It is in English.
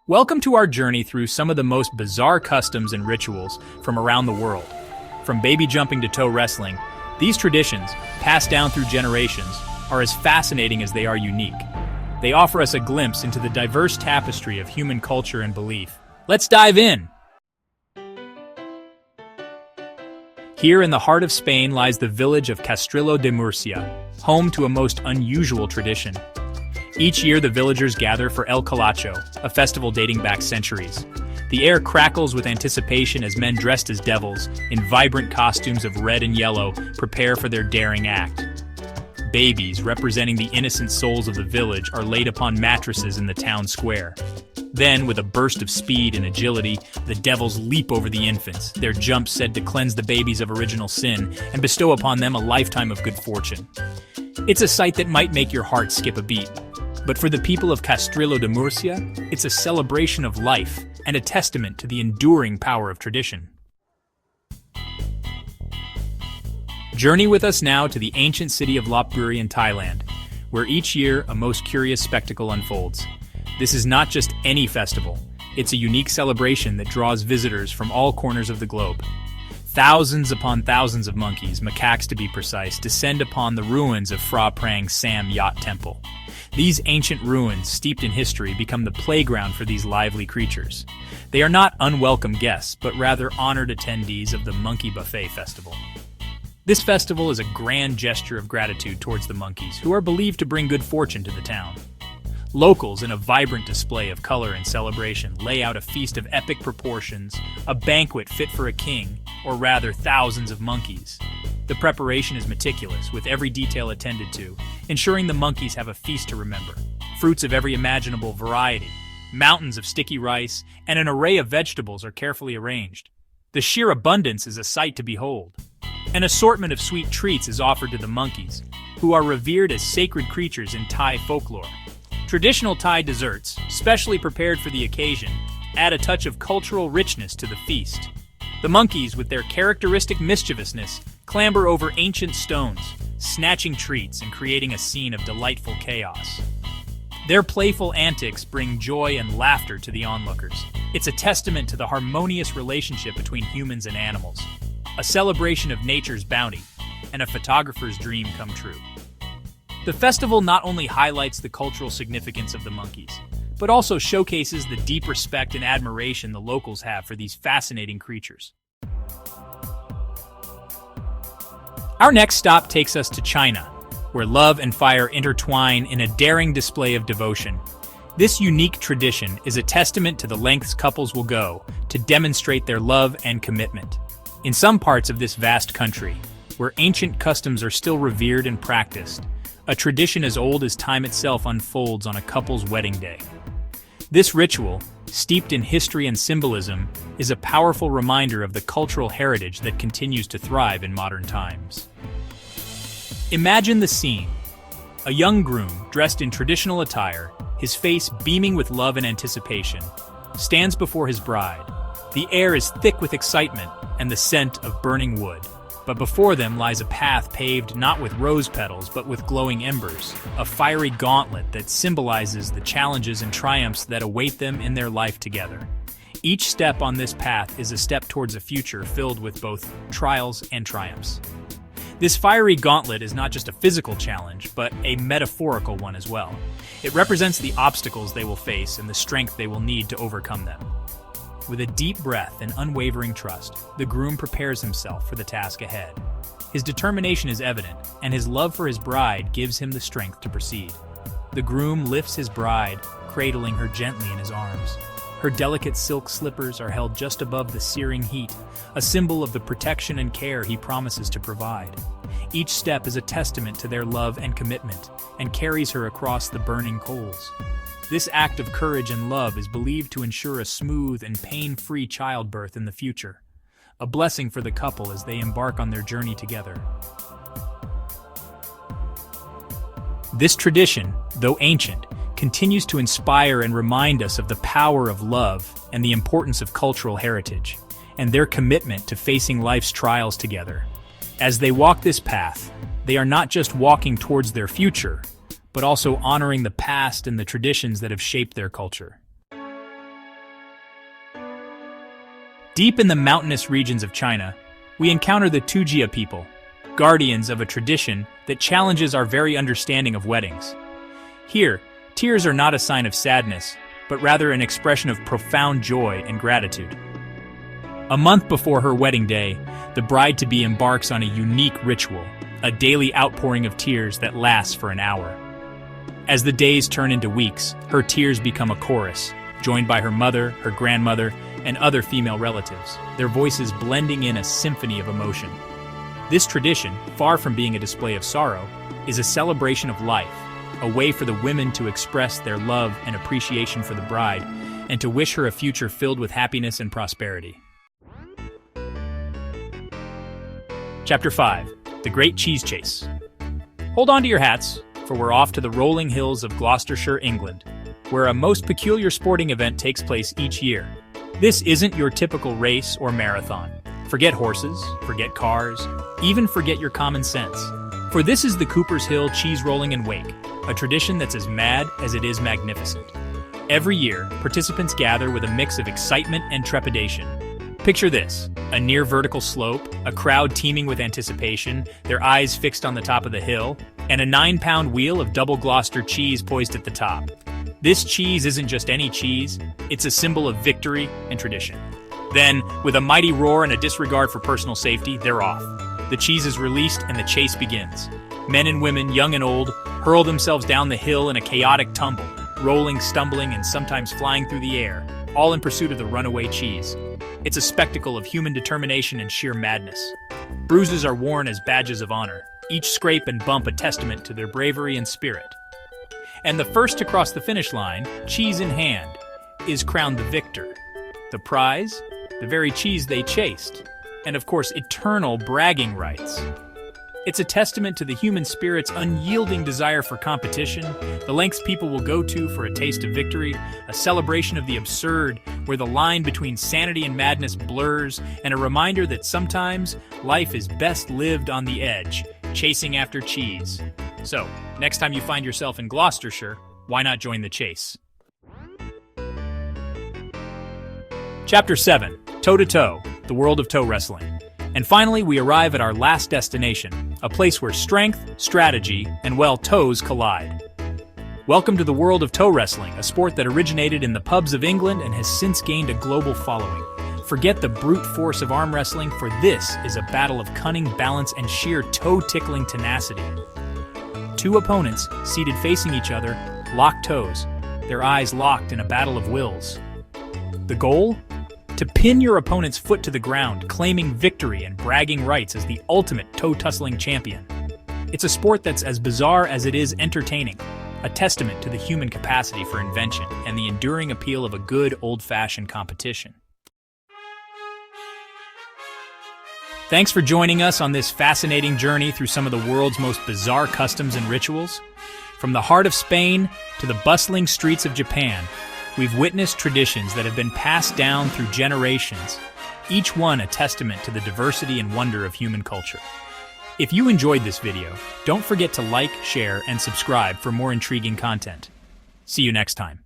Welcome to our journey through some of the most bizarre customs and rituals from around the world. From baby jumping to toe wrestling, these traditions, passed down through generations, are as fascinating as they are unique. They offer us a glimpse into the diverse tapestry of human culture and belief. Let's dive in! Here in the heart of Spain lies the village of Castrillo de Murcia, home to a most unusual tradition. Each year, the villagers gather for El Calacho, a festival dating back centuries. The air crackles with anticipation as men dressed as devils, in vibrant costumes of red and yellow, prepare for their daring act. Babies, representing the innocent souls of the village, are laid upon mattresses in the town square. Then, with a burst of speed and agility, the devils leap over the infants, their jumps said to cleanse the babies of original sin and bestow upon them a lifetime of good fortune. It's a sight that might make your heart skip a beat. But for the people of Castrillo de Murcia, it's a celebration of life and a testament to the enduring power of tradition. Journey with us now to the ancient city of Lopburi in Thailand, where each year a most curious spectacle unfolds. This is not just any festival, it's a unique celebration that draws visitors from all corners of the globe. Thousands upon thousands of monkeys, macaques to be precise, descend upon the ruins of Phra Prang Sam Yat Temple. These ancient ruins, steeped in history, become the playground for these lively creatures. They are not unwelcome guests, but rather honored attendees of the Monkey Buffet Festival. This festival is a grand gesture of gratitude towards the monkeys, who are believed to bring good fortune to the town. Locals, in a vibrant display of color and celebration, lay out a feast of epic proportions, a banquet fit for a king, or rather thousands of monkeys. The preparation is meticulous, with every detail attended to, ensuring the monkeys have a feast to remember. Fruits of every imaginable variety, mountains of sticky rice, and an array of vegetables are carefully arranged. The sheer abundance is a sight to behold. An assortment of sweet treats is offered to the monkeys, who are revered as sacred creatures in Thai folklore. Traditional Thai desserts, specially prepared for the occasion, add a touch of cultural richness to the feast. The monkeys, with their characteristic mischievousness, clamber over ancient stones, snatching treats and creating a scene of delightful chaos. Their playful antics bring joy and laughter to the onlookers. It's a testament to the harmonious relationship between humans and animals, a celebration of nature's bounty, and a photographer's dream come true. The festival not only highlights the cultural significance of the monkeys, but also showcases the deep respect and admiration the locals have for these fascinating creatures. Our next stop takes us to China, where love and fire intertwine in a daring display of devotion. This unique tradition is a testament to the lengths couples will go to demonstrate their love and commitment. In some parts of this vast country, where ancient customs are still revered and practiced, a tradition as old as time itself unfolds on a couple's wedding day. This ritual, steeped in history and symbolism, is a powerful reminder of the cultural heritage that continues to thrive in modern times. Imagine the scene. A young groom, dressed in traditional attire, his face beaming with love and anticipation, stands before his bride. The air is thick with excitement and the scent of burning wood. But before them lies a path paved not with rose petals but with glowing embers, a fiery gauntlet that symbolizes the challenges and triumphs that await them in their life together. Each step on this path is a step towards a future filled with both trials and triumphs. This fiery gauntlet is not just a physical challenge, but a metaphorical one as well. It represents the obstacles they will face and the strength they will need to overcome them. With a deep breath and unwavering trust, the groom prepares himself for the task ahead. His determination is evident, and his love for his bride gives him the strength to proceed. The groom lifts his bride, cradling her gently in his arms. Her delicate silk slippers are held just above the searing heat, a symbol of the protection and care he promises to provide. Each step is a testament to their love and commitment, and carries her across the burning coals. This act of courage and love is believed to ensure a smooth and pain-free childbirth in the future, a blessing for the couple as they embark on their journey together. This tradition, though ancient, continues to inspire and remind us of the power of love and the importance of cultural heritage, and their commitment to facing life's trials together. As they walk this path, they are not just walking towards their future, but also honoring the past and the traditions that have shaped their culture. Deep in the mountainous regions of China, we encounter the Tujia people, guardians of a tradition that challenges our very understanding of weddings. Here, tears are not a sign of sadness, but rather an expression of profound joy and gratitude. A month before her wedding day, the bride-to-be embarks on a unique ritual, a daily outpouring of tears that lasts for an hour. As the days turn into weeks, her tears become a chorus, joined by her mother, her grandmother, and other female relatives, their voices blending in a symphony of emotion. This tradition, far from being a display of sorrow, is a celebration of life, a way for the women to express their love and appreciation for the bride, and to wish her a future filled with happiness and prosperity. Chapter 5. The Great Cheese Chase. Hold on to your hats, for we're off to the rolling hills of Gloucestershire, England, where a most peculiar sporting event takes place each year. This isn't your typical race or marathon. Forget horses, forget cars, even forget your common sense. For this is the Cooper's Hill Cheese Rolling and Wake, a tradition that's as mad as it is magnificent. Every year, participants gather with a mix of excitement and trepidation. Picture this: a near vertical slope, a crowd teeming with anticipation, their eyes fixed on the top of the hill, and a 9-pound wheel of double Gloucester cheese poised at the top. This cheese isn't just any cheese, it's a symbol of victory and tradition. Then, with a mighty roar and a disregard for personal safety, they're off. The cheese is released and the chase begins. Men and women, young and old, hurl themselves down the hill in a chaotic tumble, rolling, stumbling, and sometimes flying through the air, all in pursuit of the runaway cheese. It's a spectacle of human determination and sheer madness. Bruises are worn as badges of honor, each scrape and bump a testament to their bravery and spirit. And the first to cross the finish line, cheese in hand, is crowned the victor. The prize? The very cheese they chased. And of course, eternal bragging rights. It's a testament to the human spirit's unyielding desire for competition, the lengths people will go to for a taste of victory, a celebration of the absurd, where the line between sanity and madness blurs, and a reminder that sometimes life is best lived on the edge, chasing after cheese. So, next time you find yourself in Gloucestershire, why not join the chase? Chapter 7. Toe-to-Toe, the world of toe wrestling. And finally, we arrive at our last destination, a place where strength, strategy, and, well, toes collide. Welcome to the world of toe wrestling, a sport that originated in the pubs of England and has since gained a global following. Forget the brute force of arm wrestling, for this is a battle of cunning, balance, and sheer toe-tickling tenacity. Two opponents, seated facing each other, lock toes, their eyes locked in a battle of wills. The goal? To pin your opponent's foot to the ground, claiming victory and bragging rights as the ultimate toe-tussling champion. It's a sport that's as bizarre as it is entertaining, a testament to the human capacity for invention and the enduring appeal of a good old-fashioned competition. Thanks for joining us on this fascinating journey through some of the world's most bizarre customs and rituals. From the heart of Spain to the bustling streets of Japan, we've witnessed traditions that have been passed down through generations, each one a testament to the diversity and wonder of human culture. If you enjoyed this video, don't forget to like, share, and subscribe for more intriguing content. See you next time.